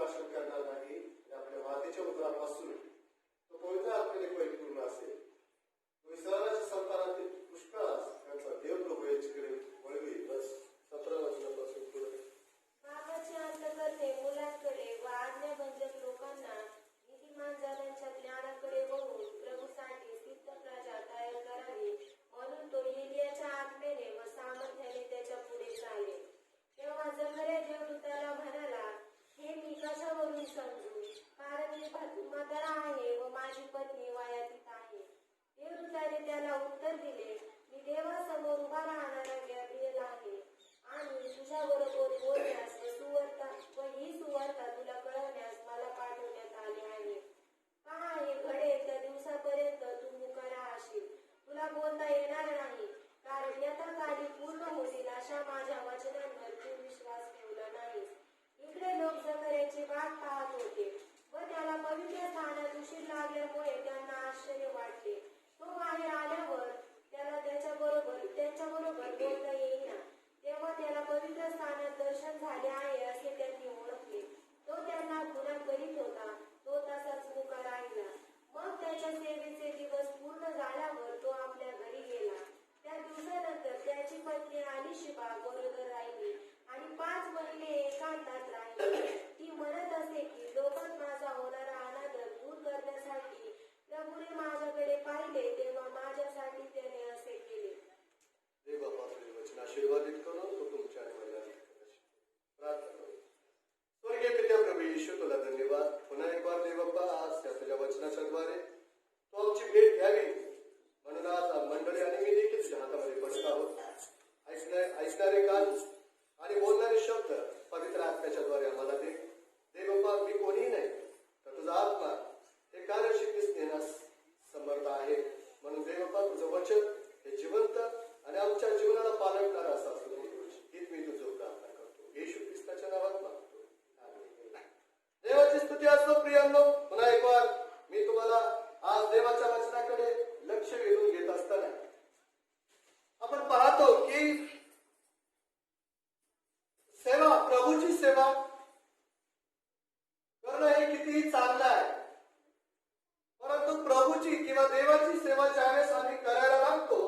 भाषण करणार नाही. आपल्या मातेच्या उदरापासून तो पवित्र आत्म्याने परिपूर्ण असेल. इस्रायलाच्या संतानातील पुष्कळास त्यांचा देव प्रभू याच्याकडे वळवी. बस 17 वचनापासून पुढे. पापाचे अंत करणे मुलांकडे व आज्ञाभंजक लोकांना नीतिमान जनांच्या ज्ञानाकडे वळून प्रभूसाठी सिद्ध प्रजा तयार करावी म्हणून तो एलियाच्या आत्म्याने व सामर्थ्याने त्याच्या पुढे चाले. तेव्हा जकर्या देवदूताला म्हणाला, हे मी कशावरून समजू, कारण मी म्हातारा आहे व माझी पत्नी वयातीत आहे. देवदूताने त्याला उत्तर दिले, मी देवासमोर उभा राहणारा गॅब्रिएल आहे आणि तुझ्याबरोबर बोलण्यास व ही सुवार्ता तुला कळवण्यास मला पाठवण्यात आले आहे. पहा, हे घडेल त्या दिवसापर्यंत तू मुका राहशील. तुला बोलता येणार नाही, कारण यथाकाली पूर्ण होतील अशा माझ्या वचनांवर तू विश्वास ठेवला नाहीस. इकडे लोक जकर्याची वाट पाहत होते व त्याला पवित्र स्थानात उशीर लागल्यामुळे त्यांना आश्चर्य वाटले. तो बाहेर आल्यावर त्याला त्यांच्याबरोबर बोलता येईना. तेव्हा त्याला पवित्र स्थानात दर्शन झाले आहे असे त्यांनी ओळखले. तो त्यांना गुन्हा करीत होता, तो तसाच मुका राहिला. मग त्याच्या सेवेचे दिवस पूर्ण झाल्यावर तो आपल्या घरी गेला. त्या दिवसानंतर त्याची पत्नी अलिशिबा गरोदर राहिली आणि 5 महिने एकांतात राहिली. ती म्हणत असे की लोकात माझा होणारा अनादर दूर करण्यासाठी प्रभूने माझ्याकडे पाहिले, तेव्हा माझ्यासाठी त्याने असे केले. देव आपले वचन आशीर्वादित करो. तो तुमच्या प्रार्थना करू. स्वर्गीय पित्या प्रभू येशू, तुला धन्यवाद. पुन्हा एक बार देव बाप्पा आज त्या तुझ्या वचनाच्या द्वारे तो आमची भेट घ्यावी म्हणून आज मंडळी आणि मी देखील तुझ्या हातामध्ये पडत आहोत. ऐकणारे कान आणि बोलणारे शब्द पवित्र आत्म्याच्या द्वारे आम्हाला दे. देव बाप्पा, मी कोणीही नाही तर तुझा आत्मा हे कार्य शिकवीस नेण्यास समर्थ आहे. म्हणून देव बाप्पा, तुझं वचन हे जिवंत आणि आमच्या जीवनाला पालन करा असं असू दे. हीच मी तुझं प्रार्थना करतो येशू ख्रिस्ताच्या नावात मागतो. देवाची स्तुती असो. प्रियांनो, पुन्हा एक बार मी तुम्हाला आज देवाच्या वचनाकडे लक्ष वेधून घेत असताना आपण पाहतो की सेवा, प्रभूची सेवा करणं हे कितीही चांगलं आहे. परंतु प्रभूची किंवा देवाची सेवा ज्यावेळेस आम्ही करायला लागतो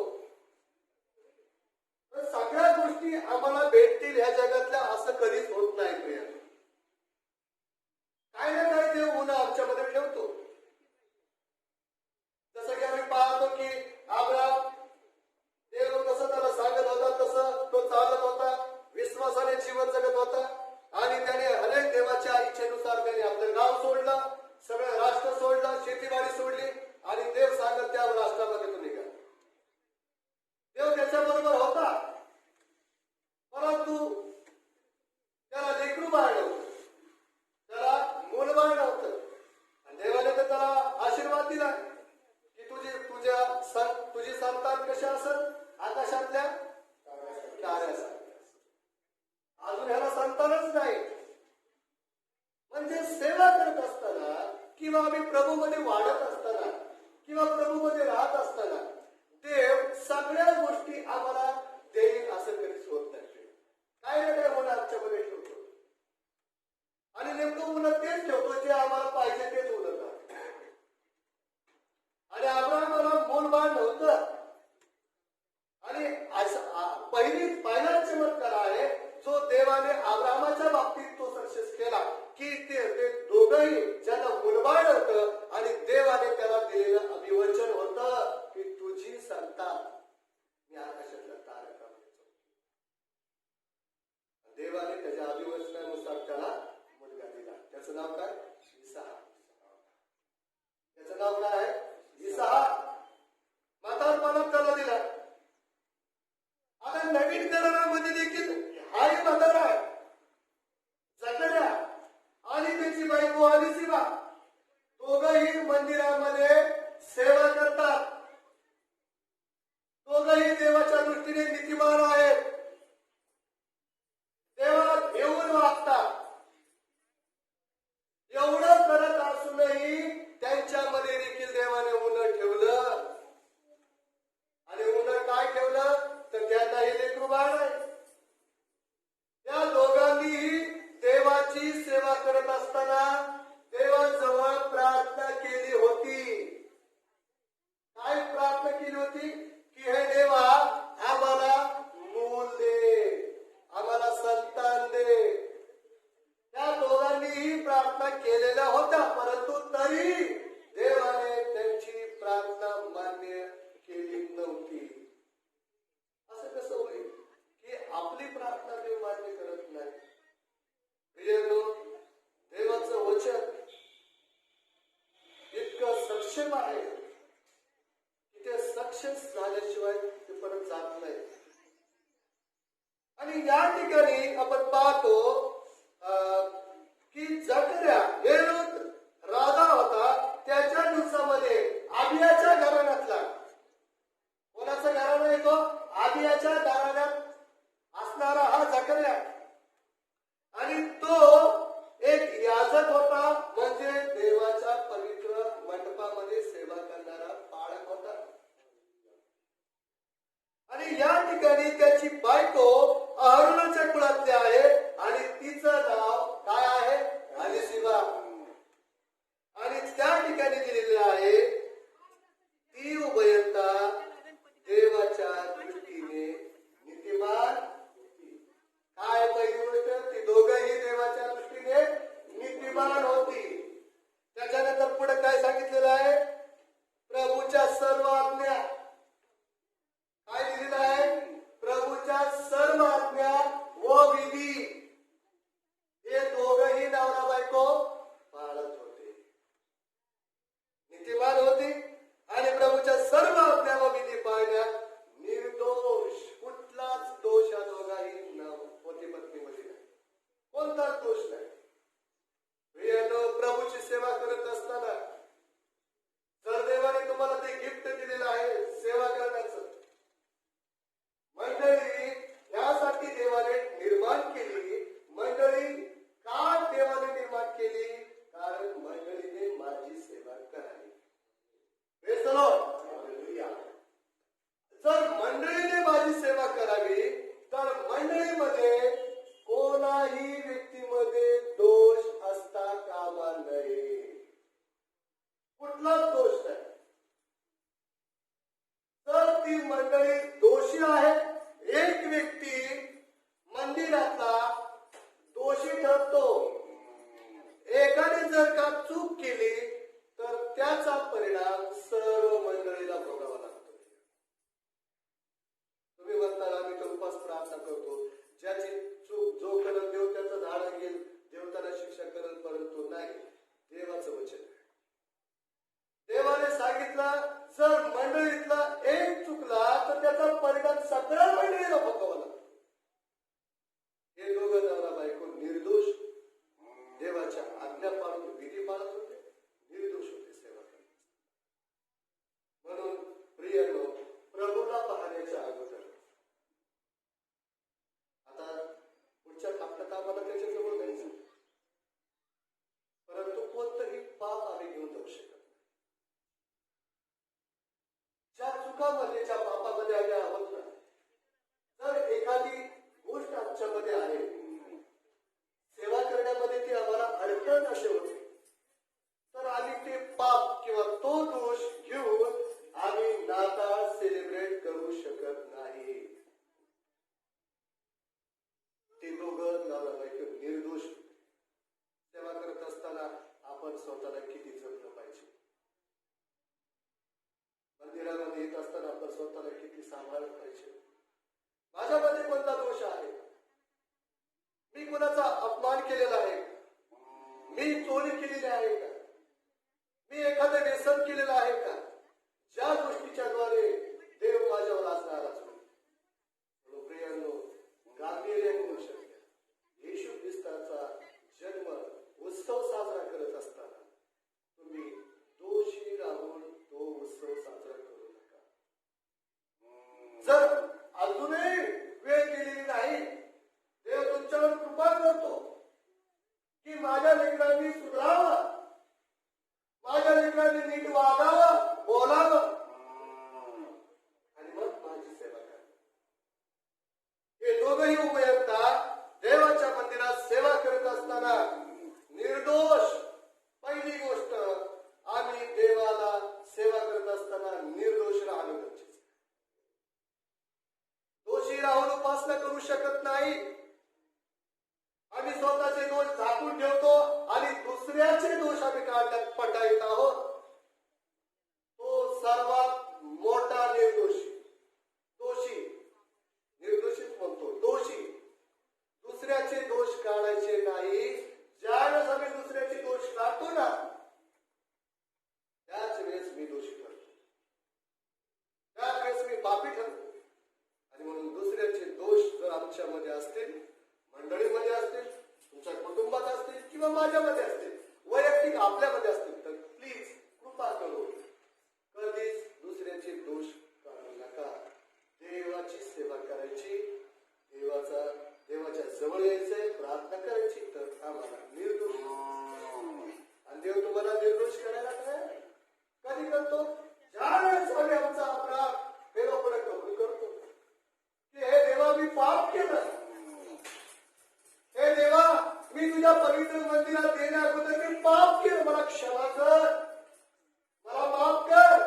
तर सगळ्या गोष्टी आम्हाला भेटतील ह्या जगातल्या असं कधीच होत नाही. प्रियांनो, काय ना काय देव गुण आमच्यामध्ये ठेवतो. जसं की आम्ही पाहतो की अब्राहम, देव कसं त्याला सांगत होता तसं तो चालत होता, विश्वासाने जीवन जगत होता आणि त्याने अनेक देवाच्या इच्छेनुसार त्याने आपलं गाव सोडलं, सगळं राष्ट्र सोडलं, शेतीवाडी सोडली आणि देव सांगत त्या राष्ट्रामध्ये तो निघाला. देव त्याच्याबरोबर होता, परंतु त्याला लेकरू बाळ नव्हतं, त्याला मूलबाळ नव्हतं. आणि देवाने तर त्याला आशीर्वाद दिला की तुझी संतान कशी असेल, आकाशातल्या ताऱ्यासारखी. अजून ह्याला संतानच नाही. म्हणजे सेवा करत असताना किंवा आम्ही प्रभूमध्ये वाढत असताना किंवा प्रभूमध्ये राहत असताना देव सगळ्या गोष्टी आम्हाला देईल असं कधीच होत नाही. काय ना काय होणं आमच्यामध्ये ठेवतो आणि नेमकं उलट तेच ठेवतो जे आम्हाला पाहिजे तेच उलट आहे. आणि अब्राहमाला मूलबाळ नव्हतं आणि पहिला चमत्कार आहे जो देवाने अब्राहमाच्या बाबतीत तो सक्सेस केला की ते दोघंही ज्यांना मुलबाळ होतं आणि देवाने त्याला दिलेलं अभिवचन होतं की तुझी संतान मी आकाशातल्या तारकामध्ये चौकी. देवाने त्याच्या अभिवचनानुसार त्याला मुलगा दिला. त्याचं नाव काय? इसहाक. त्याचं नाव काय आहे? इसहाक. म्हातारपणात त्याला दिला. आता नवीन करारामध्ये देखील हाही म्हातारा आहे, जकर्या आणि त्याची बायको अलिशिबा दोघंही मंदिरामध्ये सेवा करतात. दोघंही देवाच्या दृष्टीने नीतिमान आहेत, देवाला घेऊन वागतात. एवढं करत असूनही त्यांच्यामध्ये देखील देवाने उन्ह ठेवलं. आणि उन्ह काय ठेवलं तर त्यांना हे लेकरू बाळ आहे. त्या केलेल्या होत्या, परंतु तरी देवाने त्यांची प्रार्थना मान्य केली नव्हती. असं कसं होईल की आपली प्रार्थना देव मान्य करत नाही? प्रियनो, देवाचं वचन इतकं सक्षम आहे की ते सक्सेस झाल्याशिवाय ते परत जात नाही. आणि या ठिकाणी आपण पाहतो की जकर्या हेरोद राजा होता, त्याच्या दिवसामध्ये आबियाच्या घराण्यातला, कोणाचा घराणा येतो? आबियाच्या घराण्यात असणारा हा जकर्या. आणि तो एक याजक होता, म्हणजे देवाच्या पवित्र मंडपामध्ये सेवा करणारा पाळक होता. आणि या ठिकाणी त्याची बायको अहरोनाच्या कुळातली आहे आणि तिचं नाव काय आहे? अलिशिबा. आणि त्या ठिकाणी दिलेले आहे ती उभयता देवाच्या दृष्टीने नीतिमान होती. काय पहिली गोष्ट? ती दोघंही देवाच्या दृष्टीने नीतिमान होती. त्याच्यानंतर पुढे काय सांगितलेलं आहे? प्रभूच्या सर्व आज्ञा. काय दिलेलं आहे? प्रभूच्या सर्व आज्ञा व विधी हे दोघंही नवरा बायको पाळत होते, नीतिमान होती. आणि प्रभूच्या सर्व आज्ञा व विधी पाळण्यात निर्दोष, कुठलाच दोष या दोघाही पती पत्नीमध्ये नाही, कोणताच दोष नाही. प्रभूची सेवा करत असताना जर देवाने तुम्हाला ते गिफ्ट दिलेलं आहे सेवा करण्याचं, मंडळी यासाठी देवाने निर्माण केली. मंडळी का देवाने निर्माण केली? कारण मंडळीने माझी सेवा करावी. जर मंडळीने माझी सेवा करावी तर मंडळीमध्ये कोणाही व्यक्तीमध्ये दोष असता कामा नये, कुठलाच दोष नाही. तर ती मंडळी दोषी आहे. एक व्यक्ती मंदिरातला दोषी ठरतो. एकाने जर का चूक केली तर त्याचा परिणाम सर्व मंडळीला भोगावा लागतो. तुम्ही म्हणता आम्ही तर उपास प्रार्थना करतो, ज्याची चूक जो करत देव त्याचं धाडा घेईल, देव त्याला शिक्षा करेल, परंतु नाही. देवाचं वचन, देवाने सांगितलं जर मंडळीतला एक चुकला तर त्याचा परिणाम सगळ्या मंडळीला भोगावा लागतो. हे दोघं नवरा बायको निर्दोष देवाच्या आज्ञा पाळून विधी पाळत होते, निर्दोष होते सेवा करत. म्हणून प्रियनो, प्रभूला पाहण्याच्या अगोदर आता पुढच्या हप्त्यात आम्हाला त्याच्याजवळ जायचं, परंतु कोणतंही पाप आम्ही घेऊन जाऊ शकत. ज्या चुकामध्ये, ज्या पापामध्ये आम्ही आहोत ना, जर एखादी गोष्ट आमच्यामध्ये आहे, सेवा करण्यामध्ये ती आम्हाला अडचण असे होते, तर आम्ही ते पाप किंवा तो दोष घेऊन आम्ही नाताळ सेलिब्रेट करू शकत नाही. ते दोघं नवरा बायको निर्दोष सेवा करत असताना आपण स्वतःला किती जपलं पाहिजे. मंदिरामध्ये येत असताना आपण स्वतःला किती सांभाळलं पाहिजे. माझ्यामध्ये कोणता दोष आहे? मी कोणाचा अपमान केलेला आहे का? मी चोरी केलेली आहे का? मी एखादं व्यसन केलेलं आहे का? ज्या गोष्टीच्या द्वारे देव माझ्यावर आज नाराज होईल. प्रियांनो, गांभीर्याने गोष्ट येशू ख्रिस्ताचा जन्म उत्सव साजरा करत असताना तुम्ही दोषी राहून तो उत्सव साजरा करू नका. जर अजूनही वेळ गेलेली नाही, देव तुमच्यावर कृपा करतो की माझ्या लेकरांनी सुधारावं, माझ्या लेकरांनी नीट वागावं, बोलावं आणि मग माझी सेवा करा. हे दोघंही उभयता देवाच्या मंदिरात सेवा करत असताना निर्दोष. पहिली गोष्ट, आम्ही देवाला सेवा करत असताना निर्दोष राहणं गरजेचं. दोषी राहून उपासना करू शकत नाही. आम्ही स्वतःचे दोष झाकून ठेवतो आणि दुसऱ्याचे दोष आम्ही काढण्यात पटाईत आहोत. तो सर्वात मोठा निर्दोषी, दोषी, निर्दोषीच म्हणतो, दोषी. दुसऱ्याचे दोष काढायचे नाही. ज्यावेळेस आम्ही दुसऱ्याचे दोष काढतो ना, त्याच वेळेस मी दोषी ठरतो, त्याच वेळेस मी पापी ठरतो. आणि म्हणून दुसऱ्याचे दोष जर आमच्यामध्ये असतील, मंडळीमध्ये असतील, तुमच्या कुटुंबात असतील किंवा माझ्यामध्ये असतील, वैयक्तिक आपल्यामध्ये असतील, तर प्लीज कृपा करून कधीच दुसऱ्याचे दोष काढू नका. देवाची सेवा करायची, देवाच्या जवळ यायचंय, प्रार्थना करायची, तर आम्हाला निर्दोष. आणि देव तुम्हाला निर्दोष करायला काय कधी करतो? ज्यावेळेस आम्ही आमचा अपराध देवापुढे कबूल करतो की हे देवा मी पाप केलं, हे देवा मी तुझ्या पवित्र मंदिरात येण्या अगोदर मी पाप केलं, मला क्षमा कर, मला माफ कर.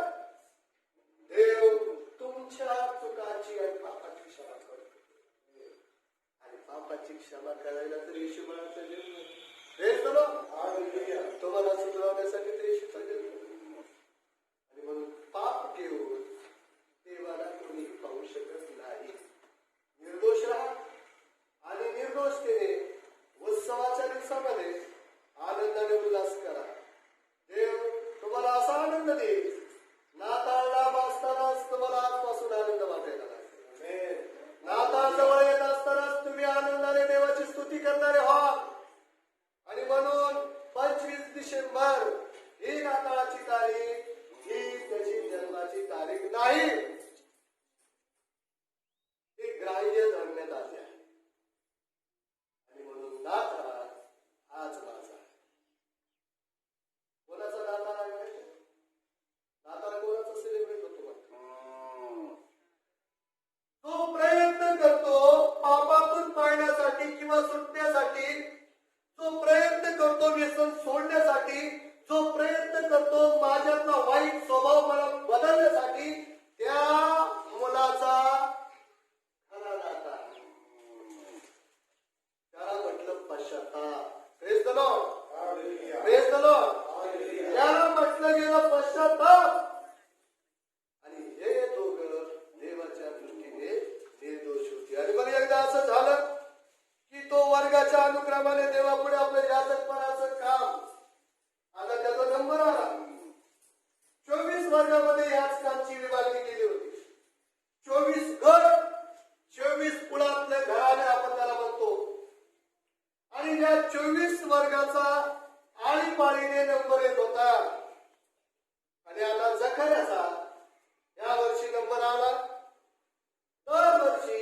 देव तुमच्या चुकाची आणि पापाची क्षमा करतो. आणि पापाची क्षमा करायला तर येशू बाळाचा जन्म. तुम्हाला सुधारण्यासाठी तर येशूचा जन्म. आणि म्हणून पाप घेऊन देवाला कोणी पाहू शकत नाही. निर्दोष राहा आणि निर्दोषतेने उत्सवाच्या दिवसामध्ये आनंदाने उल्हास करा. देव तुम्हाला असा आनंद देईल, नाताळला वाचतानाच तुम्हाला आजपासून आनंद वाटायला लागेल. नाताळ जवळ येत असतानाच तुम्ही आनंदाने देवाची स्तुती करणारे व्हा. आणि म्हणून 25 डिसेंबर ही नाताळाची तारीख, ही त्याची जन्माची तारीख नाही, ती ग्राह्य धरण्यात आली आहे. आणि म्हणून नाताळ आज माझा आहे. कोणाचा नाताळ आहे माहिती? नाताळ कोणाचा सेलिब्रेट होतो? तो प्रयत्न करतो पापातून पाळण्यासाठी किंवा सुटण्यासाठी, जो प्रयत्न करतो व्यसन सोडण्यासाठी, जो प्रयत्न करतो माझ्यातला वाईट स्वभाव मला बदलण्यासाठी, त्या मुलाचा खरा नाता. त्याला म्हटलं पश्चाताप. Praise the Lord, praise the Lord. त्याला म्हटलं गेलं पश्चाताप. आणि हे दोघं देवाच्या दृष्टीने निर्दोष होते. आणि मग एकदा असं झालं की तो वर्गाच्या अनुक्रमाने देवापुढे आपलं याजकपणाचं काम, आता त्याचा नंबर आला. 24 वर्गामध्ये याच कामची विभागणी केली होती. 24 गट, 24 कुळातले घराणे आपण त्याला म्हणतो. आणि या 24 वर्गाचा आळीपाळीने नंबर येत होता. आणि आता जखऱ्याचा या वर्षी नंबर आला. दरवर्षी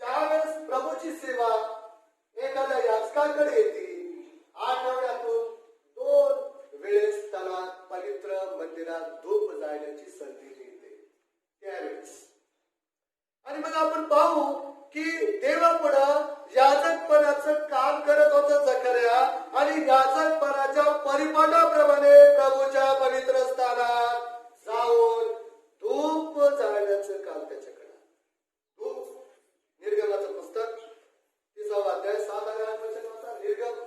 ज्यावेळेस प्रभूची सेवा एखाद्या याचकाकडे येते, आठवड्यातून 2 वेळेस त्याला पवित्र मंदिरात धूप जाण्याची संधी मिळते त्यावेळेस. आणि मग आपण पाहू की देवापुढं याजकपणाचं काम करत होतं जकर्या. आणि याजकपणाच्या परिपाठाप्रमाणे प्रभूच्या पवित्र स्थानात जाऊन धूप जाळण्याचं काम त्याच्याकडे. धूप, निर्गमाचं पुस्तक 30 अध्याय 7 आणि 8 वचन वाचा. निर्गम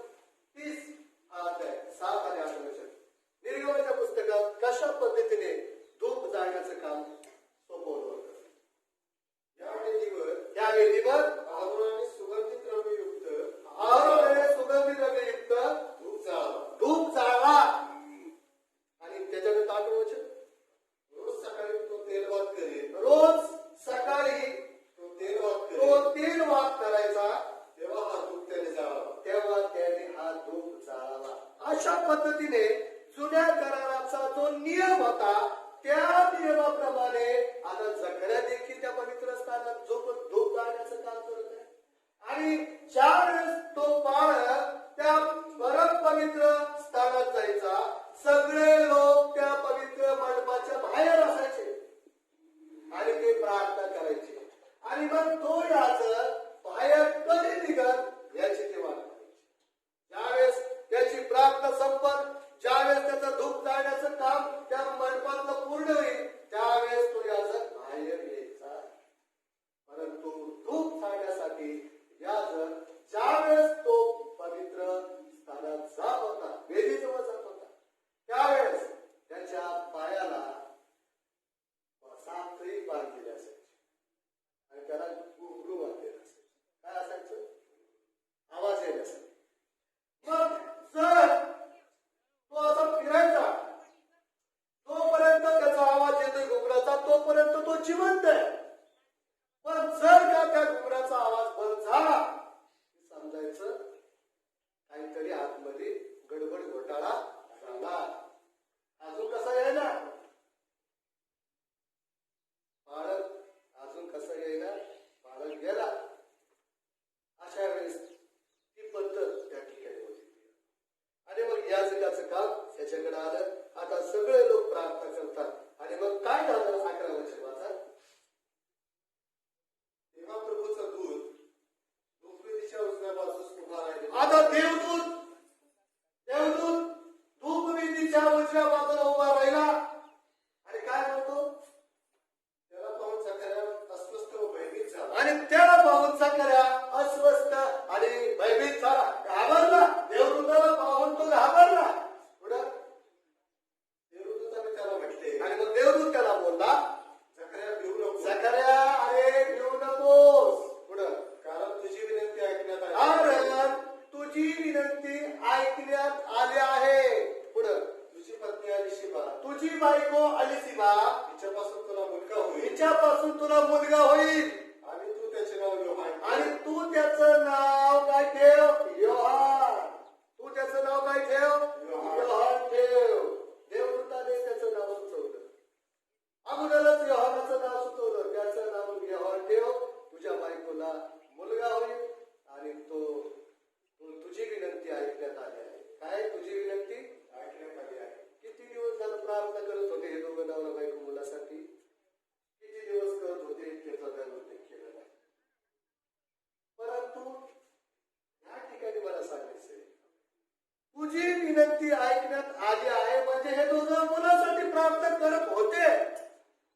विनंती ऐकण्यात आली आहे. म्हणजे हे दोघं मुलासाठी प्रार्थना करत होते.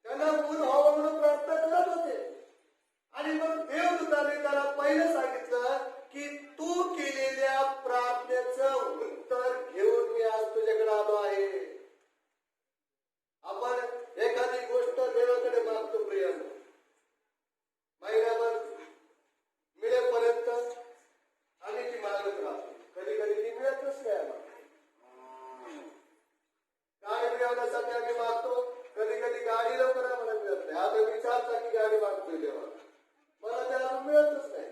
त्यांना मूल व्हावं म्हणून प्रार्थना करत होते. आणि मग देवदूताने त्याला पहिलं सांगितलं की तू केलेल्या प्रार्थनेचं उत्तर घेऊन मी आज तुझ्याकडे आलो आहे. आपण एखादी गोष्ट देवाकडे मागतो प्रियानो, महिनाभर मिळेपर्यंत आणि ती मागत राहतो. कधी कधी ती मिळतच नाही आम्हाला. गाडी मिळवण्यासाठी आम्ही मागतो. कधी कधी गाडी लवकर आम्हाला मिळत नाही. आता मी 4 चाकी गाडी मागतोय देवा, मला ते अजून मिळतच नाही.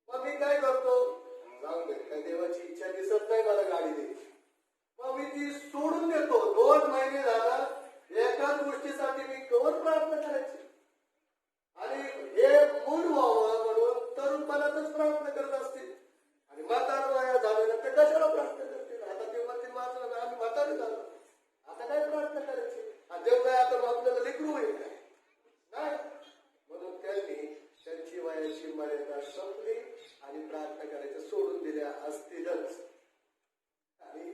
मग मी काय करतो, जाऊ दे, काय देवाची इच्छा दिसत नाही मला गाडी द्यायची, मग मी ती सोडून देतो. 2 महिने झाला एकाच गोष्टीसाठी मी कवर प्रार्थना करायची. आणि हे मूल व्हावं म्हणून तरुणपणातच प्रार्थना करत असतील. आणि म्हातार वया झाल्यानंतर कशाला प्रार्थना करतील. आता ते म्हणतील माझं आम्ही म्हातारे झालो, आता काय प्रार्थना करायची. आणि देव काय आता आपल्याला लेकरू होईल काय, नाही. म्हणून त्यांनी त्यांची वयाची मर्यादा संपली आणि प्रार्थना करायचं सोडून दिल्या असतीलच. आणि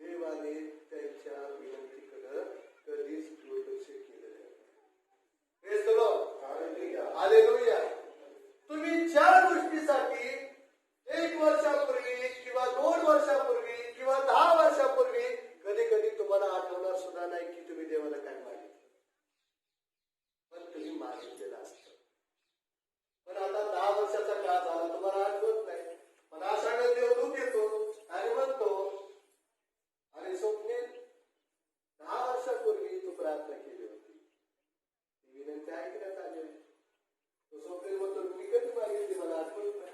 देवाने त्यांच्या विनंतीकडे कधीच दुर्लक्ष केलं नाही. Praise the Lord, hallelujah. तुम्ही ज्या गोष्टीसाठी 1 वर्षापूर्वी किंवा 2 वर्षापूर्वी किंवा 10 वर्षापूर्वी कधी कधी तुम्हाला आठवणार सुद्धा नाही की तुम्ही देवाला काय मागितलं, पण तुम्ही मागितलेलं असतं. पण आता 10 वर्षाचा काळ झाला, तुम्हाला आठवत नाही. पण अशा वेळेस देव दुःख येतो आणि म्हणतो, अरे स्वप्ने 10 वर्षापूर्वी तू प्रार्थना केली होती, ती विनंती ऐकण्यात आली. तो स्वप्ने म्हणतो मी कधी मागितली मला आठवत नाही.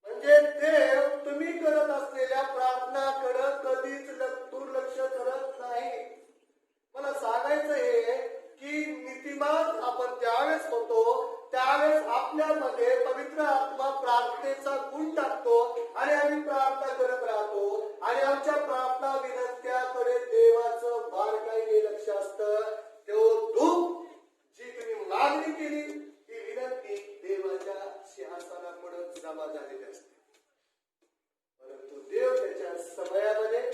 म्हणजे देव तुम्ही करत असलेल्या प्रार्थनाकडे कधीच दुर्लक्ष करत नाही. मला सांगायचं हे की नीतिमान आपण त्यावेळेस होतो त्यावेळेस आपल्यामध्ये पवित्र आत्मा प्रार्थनेचा गुण टाकतो आणि आम्ही प्रार्थना करत राहतो. आणि आमच्या प्रार्थना विनंत्याकडे देवाचं बारकाईने लक्ष असतं. तेव्हा धूप जी तुम्ही मागणी केली ती विनंती देवाच्या सिंहासनापुढे जमा झालेली असते. परंतु देव त्याच्या समयामध्ये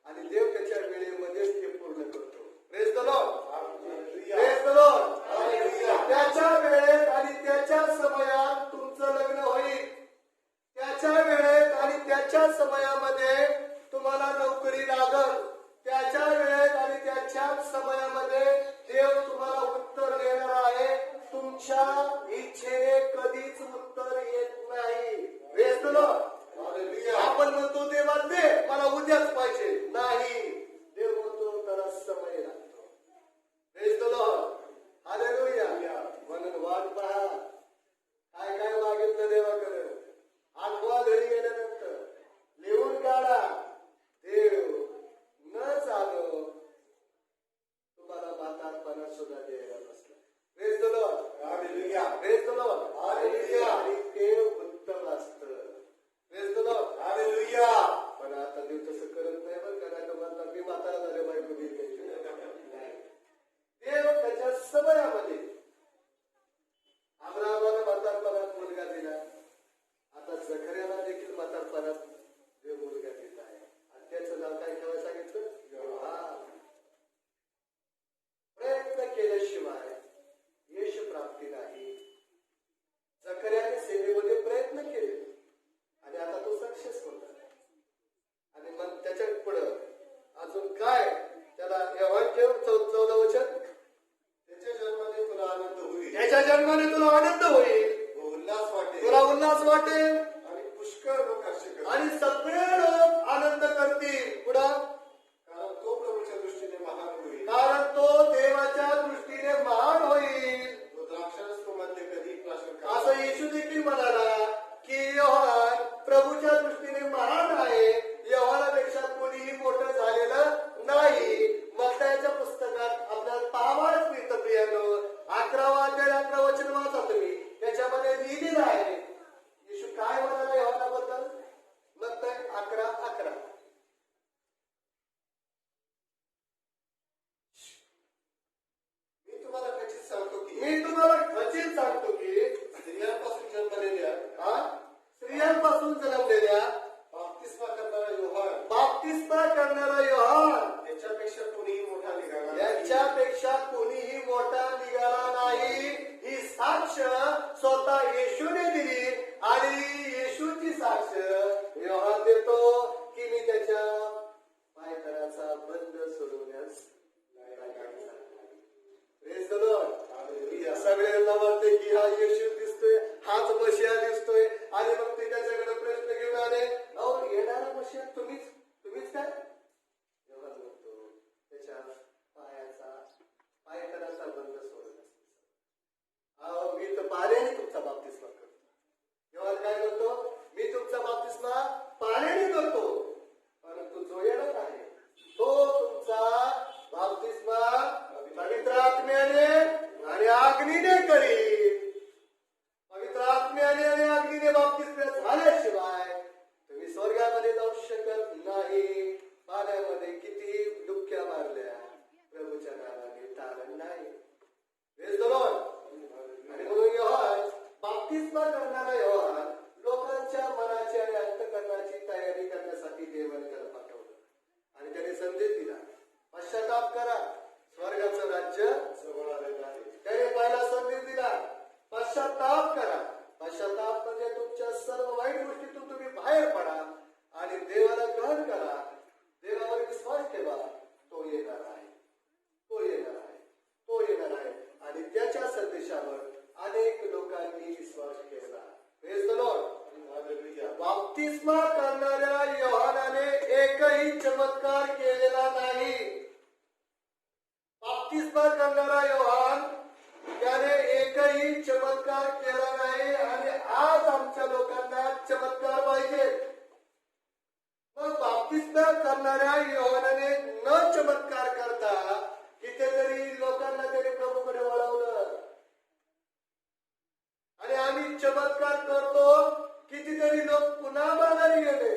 आणि देव त्याच्या वेळेमध्येच ते पूर्ण करतो. Praise the Lord, praise the Lord. त्याच्या वेळेत आणि त्याच्या समयात तुमचं लग्न होईल. त्याच्या वेळेत आणि त्याच्या समयामध्ये तुम्हाला नोकरी लागल. त्याच्या वेळेत आणि त्याच्याच समयामध्ये देव तुम्हाला उत्तर देणार आहे. तुमच्या इच्छेने कधीच उत्तर येत नाही. Praise the Lord. आपण म्हणतो देवा दे मला उद्याच पाहिजे, नाही. देव म्हणतो त्याला समय लागतो. Praise the Lord, hallelujah. म्हणून वाट पहा, काय काय मागितलं देवाकडे आठवा घरी गेल्यानंतर लिहून काढा. देव न चालो तुम्हाला म्हातारपणात सुद्धा द्यायला बसला. Praise the Lord, hallelujah. Praise the Lord, hallelujah. आणि ते उत्तम असतं. Praise the Lord, hallelujah. पण आता देव तसं करत नाही बरं का. नाही म्हणतात मी म्हातारा झाले बायको देईल नाही. देव त्याच्या समयामध्ये अब्राहमाला म्हातारपणात मुलगा दिला. आता जखर्याला देखील म्हातारपणात देव मुलगा देत आहे. आणि त्याचं नाव काय ठेवायला सांगितलं? प्रयत्न केल्याशिवाय यश प्राप्ती नाही. जखर्याने सेवेमध्ये प्रयत्न केले आणि आता तो सक्सेस होता. आणि मग त्याच्या पुढं अजून काय त्याला व्यवहार ठेव. 14 वचन, त्याच्या जन्माने तुला आनंद होईल. त्याच्या जन्माने तुला आनंद होईल, उल्हास वाटेल, तुला उल्हास वाटेल आणि पुष्कळ लोक हर्ष आणि सगळे लोक आनंद करतील. पुढं, कारण तो प्रभूच्या दृष्टीने महान होईल. कारण तो देवाच्या दृष्टीने महान होईल. तो द्राक्षरस मध्ये कधी प्राशन. असं येशू देखील म्हणाला की योहान प्रभूच्या दृष्टीने महान आहे. योहानापेक्षा कोणीही मोठं झालेलं नाही. मत्ताईच्या पुस्तकात आपल्याला पाहावयास मिळतं प्रियानो. 11वा अध्याय 11 वचन वाचा तुम्ही. त्याच्यामध्ये लिहिलेलं आहे येशू काय म्हणाला योहानाबद्दल. मत्ताई 11:11. मी तुम्हाला खचित सांगतो की स्त्रियांपासून जन्मलेल्या स्वतः येशूने दिली आणि येशूची साक्ष योहान देतो की मी त्याच्या पायतळाचा बंद सोडवण्यास Praise the Lord. सगळ्यांना वाटते की हा येशू दिसतोय, हाच मशिया दिसतोय, आणि मग ते त्याच्याकडे प्रश्न घेऊन आले, अहो येणारा मशिया तुम्हीच काय? योहान म्हणतो त्याच्या पायतळाचा बंद सोडवण्यास. अहो मी तर पाण्याने तुमचा बाप्तिस्मा करतो. योहान काय म्हणतो? मी तुमचा बाप्तिस्मा पाण्याने करतो, परंतु जो येणार आहे तो तुमचा बाप्तिस्मा पवित्र आत्म्याने आणि अग्नीने करील. पवित्र आत्म्याने आणि अग्नीने बाप्तिस्मा झाल्याशिवाय तुम्ही स्वर्गामध्ये जाऊ शकत नाही. पाण्यामध्ये किती डुबक्या मारल्या, प्रभूच्या नावाने तारण नाही. Praise the Lord. आणि म्हणून योहान बाप्तिस्मा करणारा योहान लोकांच्या मनाची आणि अंतःकरणाची तयारी करण्यासाठी देवाने त्याला पाठवलं आणि त्याने संदेश दिला, पश्चाताप करा, स्वर्गाचं राज्य जवळ आलेलं आहे. त्याने पहिला संदेश दिला, पश्चाताप करा. पश्चाताप म्हणजे तुमच्या सर्व वाईट गोष्टीतून तुम्ही बाहेर पडा आणि देवाला ग्रहण करा, देवावर विश्वास ठेवा. तो येणार आहे, तो येणार आहे, तो येणार आहे. आणि त्याच्या संदेशावर अनेक लोकांनी विश्वास केला. Praise the Lord. बाप्तिस्मा करणाऱ्या योहानाने एकही चमत्कार केलेला नाही. बाप्तिस्मा करणारा योहान त्याने एकही चमत्कार केला नाही. आणि आज आमच्या लोकांना चमत्कार पाहिजे. मग बाप्तिस्मा करणाऱ्या योहानाने न चमत्कार करता कितीतरी लोकांना त्याने प्रभूकडे वळवलं, आणि आम्ही चमत्कार करतो, कितीतरी लोक पुन्हा माघारी गेले.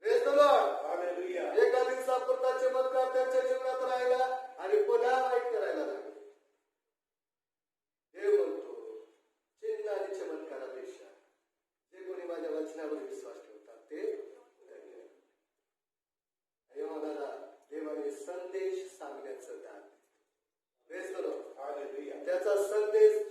Praise the Lord. एका दिवसापुरता चमत्कार त्यांच्या जीवनात राहिला आणि पुन्हा वाईट करायला लागले. देव म्हणतो चिन्ह आणि चमत्कारापेक्षा जे कोणी माझ्या वचनावर विश्वास ठेवतात ते धन्य. योहानाला देवाने संदेश सांगण्याचं दान. Praise the Lord. त्याचा संदेश